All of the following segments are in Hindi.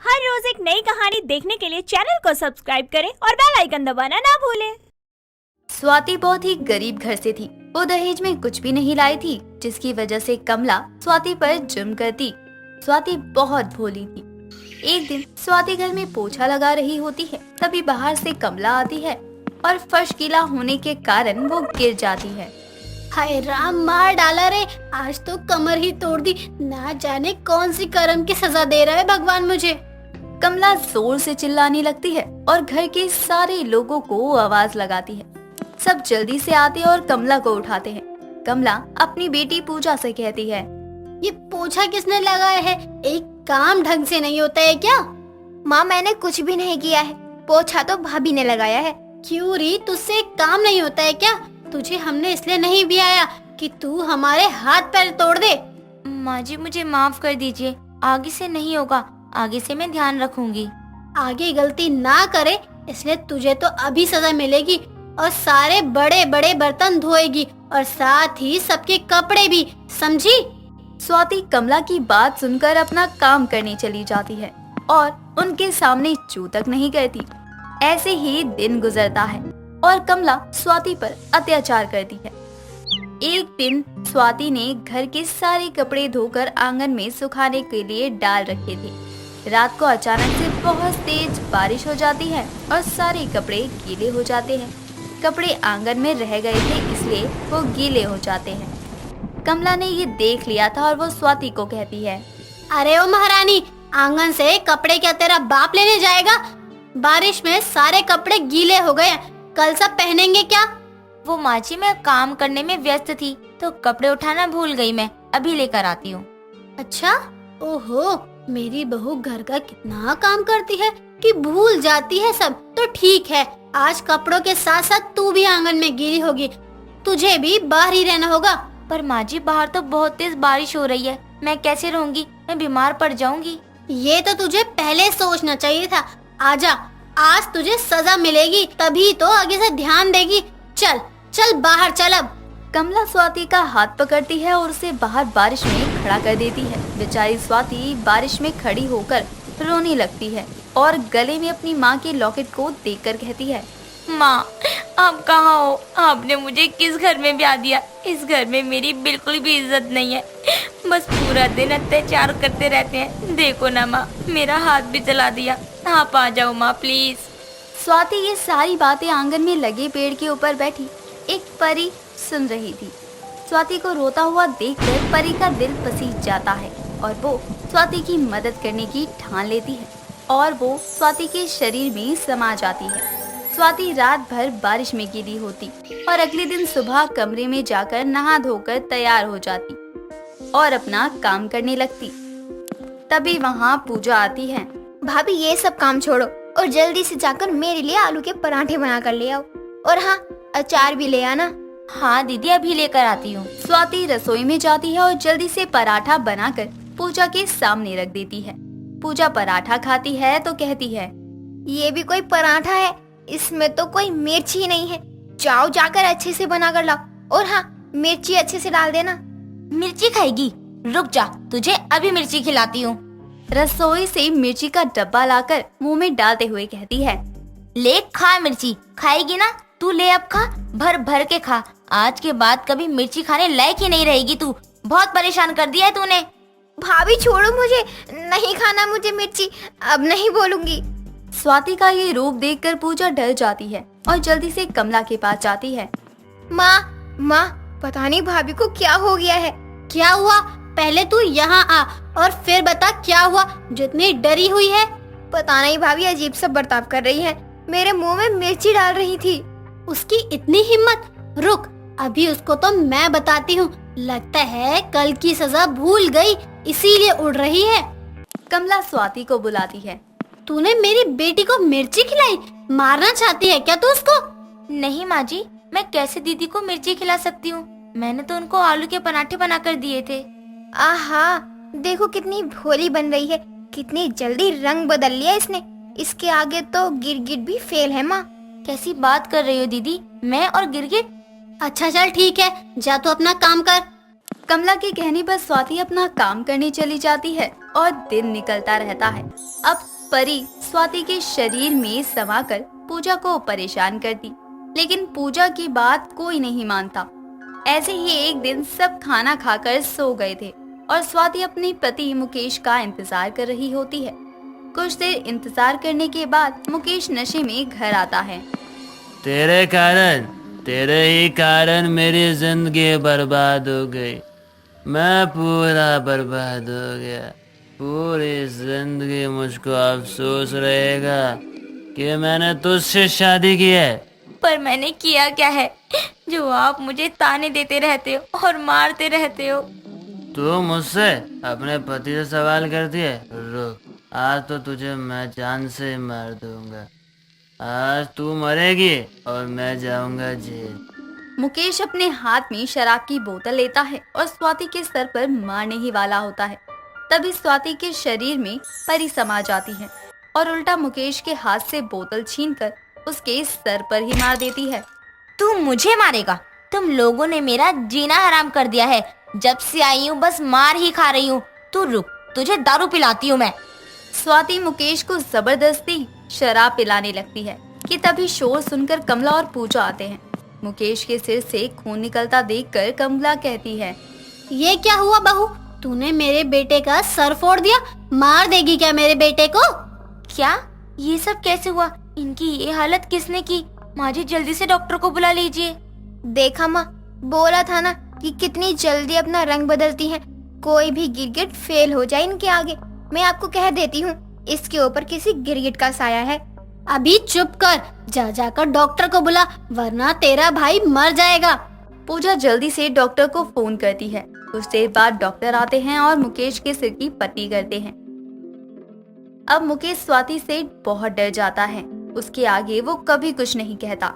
हर रोज एक नई कहानी देखने के लिए चैनल को सब्सक्राइब करें और बेल आइकन दबाना ना भूलें। स्वाति बहुत ही गरीब घर से थी। वो दहेज में कुछ भी नहीं लाई थी, जिसकी वजह से कमला स्वाति पर जुर्म करती। स्वाति बहुत भोली थी। एक दिन स्वाति घर में पोछा लगा रही होती है, तभी बाहर से कमला आती है और फर्श गीला होने के कारण वो गिर जाती है। हाय राम, मार डाला रे, आज तो कमर ही तोड़ दी। ना जाने कौन सी कर्म की सजा दे रहा है भगवान मुझे। कमला जोर से चिल्लाने लगती है और घर के सारे लोगों को आवाज लगाती है। सब जल्दी से आते हैं और कमला को उठाते हैं। कमला अपनी बेटी पूजा से कहती है, ये पोछा किसने लगाया है? एक काम ढंग से नहीं होता है क्या? माँ, मैंने कुछ भी नहीं किया है, पोछा तो भाभी ने लगाया है। क्यों री, तुझसे एक काम नहीं होता है क्या? तुझे हमने इसलिए नहीं ब्याया कि तू हमारे हाथ पैर तोड़ दे। माँ जी, मुझे माफ कर दीजिए, आगे से नहीं होगा, आगे से मैं ध्यान रखूंगी। आगे गलती ना करे इसलिए तुझे तो अभी सजा मिलेगी और सारे बड़े बड़े बर्तन धोएगी और साथ ही सबके कपड़े भी, समझी? स्वाति कमला की बात सुनकर अपना काम करने चली जाती है और उनके सामने चू तक नहीं करती। ऐसे ही दिन गुजरता है और कमला स्वाति पर अत्याचार करती है। एक दिन स्वाति ने घर के सारे कपड़े धोकर आंगन में सुखाने के लिए डाल रखे थे। रात को अचानक से बहुत तेज बारिश हो जाती है और सारे कपड़े गीले हो जाते हैं। कपड़े आंगन में रह गए थे, इसलिए वो गीले हो जाते हैं। कमला ने ये देख लिया था और वो स्वाति को कहती है, अरे ओ महारानी, आंगन से कपड़े क्या तेरा बाप लेने जाएगा? बारिश में सारे कपड़े गीले हो गए, कल सब पहनेंगे क्या? वो माँ जी, मैं काम करने में व्यस्त थी तो कपड़े उठाना भूल गई, मैं अभी लेकर आती हूँ। अच्छा, ओहो, मेरी बहू घर का कितना काम करती है कि भूल जाती है सब। तो ठीक है, आज कपड़ों के साथ साथ तू भी आंगन में गीली होगी, तुझे भी बाहर ही रहना होगा। पर माँ जी, बाहर तो बहुत तेज बारिश हो रही है, मैं कैसे रहूंगी? मैं बीमार पड़ जाऊंगी। ये तो तुझे पहले सोचना चाहिए था। आजा, आज तुझे सजा मिलेगी, तभी तो आगे से ध्यान देगी। चल चल बाहर चल अब। कमला स्वाति का हाथ पकड़ती है और उसे बाहर बारिश में खड़ा कर देती है। बेचारी स्वाति बारिश में खड़ी होकर रोने लगती है और गले में अपनी माँ के लॉकेट को देखकर कहती है, माँ, आप कहाँ हो? आपने मुझे किस घर में ब्याह दिया? इस घर में मेरी बिल्कुल भी इज्जत नहीं है, बस पूरा दिन अत्याचार करते रहते हैं। देखो ना माँ, मेरा हाथ भी जला दिया। आप आ जाओ माँ, प्लीज। स्वाति ये सारी बातें आंगन में लगे पेड़ के ऊपर बैठी एक परी सुन रही थी। स्वाति को रोता हुआ देखकर परी का दिल पसीज जाता है और वो स्वाति की मदद करने की ठान लेती है और वो स्वाति के शरीर में समा जाती है। स्वाति रात भर बारिश में गीली होती और अगले दिन सुबह कमरे में जाकर नहा धोकर तैयार हो जाती और अपना काम करने लगती। तभी वहाँ पूजा आती है। भाभी, ये सब काम छोड़ो और जल्दी से जाकर मेरे लिए आलू के पराठे बना कर ले आओ, और हाँ, अचार भी ले आना। हाँ दीदी, अभी लेकर आती हूँ। स्वाति रसोई में जाती है और जल्दी से पराठा बनाकर पूजा के सामने रख देती है। पूजा पराठा खाती है तो कहती है, ये भी कोई पराठा है? इसमें तो कोई मिर्ची ही नहीं है। जाओ, जाकर अच्छे से बना कर लाओ, और हाँ, मिर्ची अच्छे से डाल देना। मिर्ची खाएगी? रुक जा, तुझे अभी मिर्ची खिलाती हूँ। रसोई से मिर्ची का डब्बा लाकर मुंह में डालते हुए कहती है, ले खा मिर्ची। खाएगी ना? तू ले अब खा, भर भर के खा। आज के बाद कभी मिर्ची खाने लायक ही नहीं रहेगी तू। बहुत परेशान कर दिया है तूने। भाभी छोड़ो मुझे, नहीं खाना मुझे मिर्ची, अब नहीं बोलूंगी। स्वाति का ये रूप देखकर पूजा डर जाती है और जल्दी से कमला के पास जाती है। माँ माँ, पता नहीं भाभी को क्या हो गया है। क्या हुआ? पहले तू यहाँ आ और फिर बता क्या हुआ जो इतनी डरी हुई है। पता नहीं, भाभी अजीब सा बर्ताव कर रही है, मेरे मुंह में मिर्ची डाल रही थी। उसकी इतनी हिम्मत! रुक, अभी उसको तो मैं बताती हूँ। लगता है कल की सजा भूल गई, इसीलिए उड़ रही है। कमला स्वाति को बुलाती है। तूने मेरी बेटी को मिर्ची खिलाई? मारना चाहती है क्या तू उसको? नहीं माँ जी, मैं कैसे दीदी को मिर्ची खिला सकती हूँ? मैंने तो उनको आलू के पराठे बनाकर दिए थे। आहा, देखो कितनी भोली बन रही है, कितनी जल्दी रंग बदल लिया इसने। इसके आगे तो गिरगिट भी फेल है। माँ, कैसी बात कर रही हो दीदी? मैं और गिरगिट? अच्छा चल ठीक है, जा तू अपना काम कर। कमला के कहने पर स्वाति अपना काम करने चली जाती है और दिन निकलता रहता है। अब परी स्वाति के शरीर में समाकर पूजा को परेशान करती, लेकिन पूजा की बात कोई नहीं मानता। ऐसे ही एक दिन सब खाना खाकर सो गए थे और स्वाति अपने पति मुकेश का इंतजार कर रही होती है। कुछ देर इंतजार करने के बाद मुकेश नशे में घर आता है। तेरे ही कारण मेरी जिंदगी बर्बाद हो गई। मैं पूरा बर्बाद हो गया। पूरी जिंदगी मुझको अफसोस रहेगा कि मैंने तुझसे शादी की है। पर मैंने किया क्या है जो आप मुझे ताने देते रहते हो और मारते रहते हो? तू मुझसे अपने पति से सवाल करती है? रुक, आज तो तुझे मैं जान से मार दूंगा। आज तू मरेगी और मैं जाऊंगा जेल। मुकेश अपने हाथ में शराब की बोतल लेता है और स्वाति के सर पर मारने ही वाला होता है। तभी स्वाति के शरीर में परी समा जाती है और उल्टा मुकेश के हाथ से बोतल छीनकर उसके सर पर ही मार देती है। तू मुझे मारेगा? तुम लोगों ने मेरा जीना हराम कर दिया है। जब से आई हूँ बस मार ही खा रही हूँ। तू रुक, तुझे दारू पिलाती हूँ मैं। स्वाति मुकेश को जबरदस्ती शराब पिलाने लगती है कि तभी शोर सुनकर कमला और पूजा आते हैं। मुकेश के सिर से खून निकलता देखकर कमला कहती है, ये क्या हुआ बहू? तूने मेरे बेटे का सर फोड़ दिया। मार देगी क्या मेरे बेटे को? क्या? ये सब कैसे हुआ? इनकी ये हालत किसने की? माँ जी जल्दी से डॉक्टर को बुला लीजिए। देखा माँ, बोला था ना कि कितनी जल्दी अपना रंग बदलती हैं। कोई भी गिरगिट फेल हो जाए इनके आगे। मैं आपको कह देती हूँ, इसके ऊपर किसी गिरगिट का साया है। अभी चुप कर, जाकर डॉक्टर को बुला, वरना तेरा भाई मर जाएगा। पूजा जल्दी से डॉक्टर को फोन करती है। कुछ देर बाद डॉक्टर आते हैं और मुकेश के सिर की पट्टी करते हैं। अब मुकेश स्वाति से बहुत डर जाता है। उसके आगे वो कभी कुछ नहीं कहता।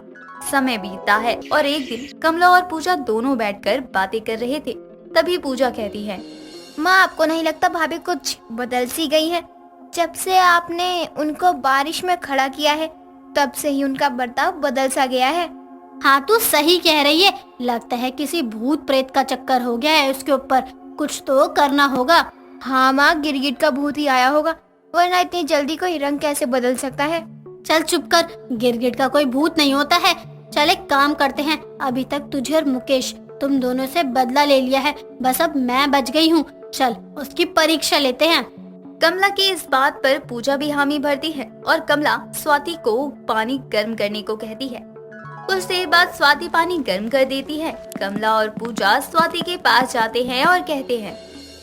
समय बीतता है और एक दिन कमला और पूजा दोनों बैठकर बातें कर रहे थे। तभी पूजा कहती है, माँ आपको नहीं लगता भाभी कुछ बदल सी गई है? जब से आपने उनको बारिश में खड़ा किया है तब से ही उनका बर्ताव बदल सा गया है। हाँ तू सही कह रही है। लगता है किसी भूत प्रेत का चक्कर हो गया है उसके ऊपर। कुछ तो करना होगा। हाँ माँ, गिरगिट का भूत ही आया होगा, वरना इतनी जल्दी कोई रंग कैसे बदल सकता है? चल चुप कर, गिरगिट का कोई भूत नहीं होता है। चल एक काम करते हैं, अभी तक तुझे और मुकेश तुम दोनों से बदला ले लिया है, बस अब मैं बच गई हूँ। चल उसकी परीक्षा लेते हैं। कमला की इस बात पर पूजा भी हामी भरती है और कमला स्वाति को पानी गर्म करने को कहती है। कुछ देर बाद स्वाति पानी गर्म कर देती है। कमला और पूजा स्वाति के पास जाते हैं और कहते हैं,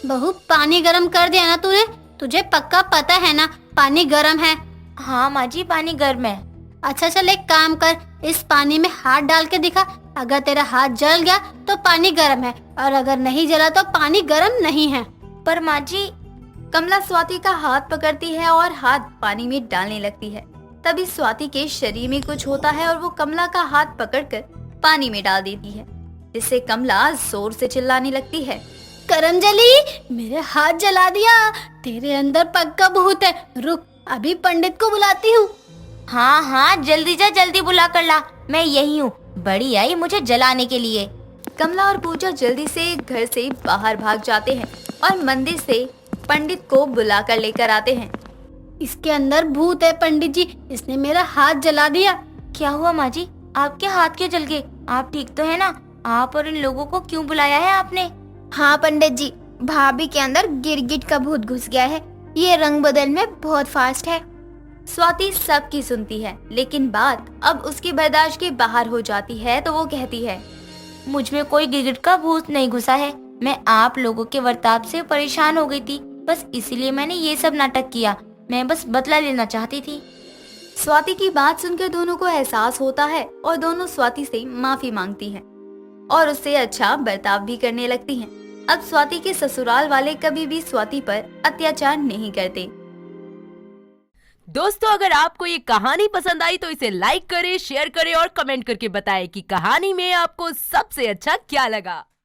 बहू पानी गर्म कर दिया ना तूने? तुझे पक्का पता है ना पानी गर्म है? हाँ माँ जी, पानी गर्म है। अच्छा चल एक काम कर, इस पानी में हाथ डाल के दिखा। अगर तेरा हाथ जल गया तो पानी गर्म है, और अगर नहीं जला तो पानी गर्म नहीं है। पर माँ जी, कमला स्वाति का हाथ पकड़ती है और हाथ पानी में डालने लगती है। तभी स्वाति के शरीर में कुछ होता है और वो कमला का हाथ पकड़कर पानी में डाल देती है, जिससे कमला जोर से चिल्लाने लगती है, करमजली मेरे हाथ जला दिया। तेरे अंदर पक्का भूत है। रुक, अभी पंडित को बुलाती हूँ। हाँ हाँ जल्दी जा, जल्दी बुला कर ला। मैं यही हूँ, बड़ी आई मुझे जलाने के लिए। कमला और पूजा जल्दी से घर से बाहर भाग जाते हैं और मंदिर से पंडित को बुलाकर लेकर आते हैं। इसके अंदर भूत है पंडित जी, इसने मेरा हाथ जला दिया। क्या हुआ माँ जी, आपके हाथ क्यों जल गए? आप ठीक तो है ना? आप और इन लोगों को क्यों बुलाया है आपने? हाँ पंडित जी, भाभी के अंदर गिरगिट का भूत घुस गया है। ये रंग बदल में बहुत फास्ट है। स्वाति सबकी सुनती है, लेकिन बात अब उसकी बर्दाश्त के बाहर हो जाती है तो वो कहती है, मुझ में कोई गिरगिट का भूत नहीं घुसा है। मैं आप लोगों के बर्ताव से परेशान हो गई थी, बस इसीलिए मैंने ये सब नाटक किया। मैं बस बदला लेना चाहती थी। स्वाति की बात सुनकर दोनों को एहसास होता है और दोनों स्वाति से माफी मांगती हैं और उससे अच्छा बर्ताव भी करने लगती हैं। अब स्वाति के ससुराल वाले कभी भी स्वाति पर अत्याचार नहीं करते। दोस्तों, अगर आपको ये कहानी पसंद आई तो इसे लाइक करें, शेयर करें और कमेंट करके बताएं कि कहानी में आपको सबसे अच्छा क्या लगा।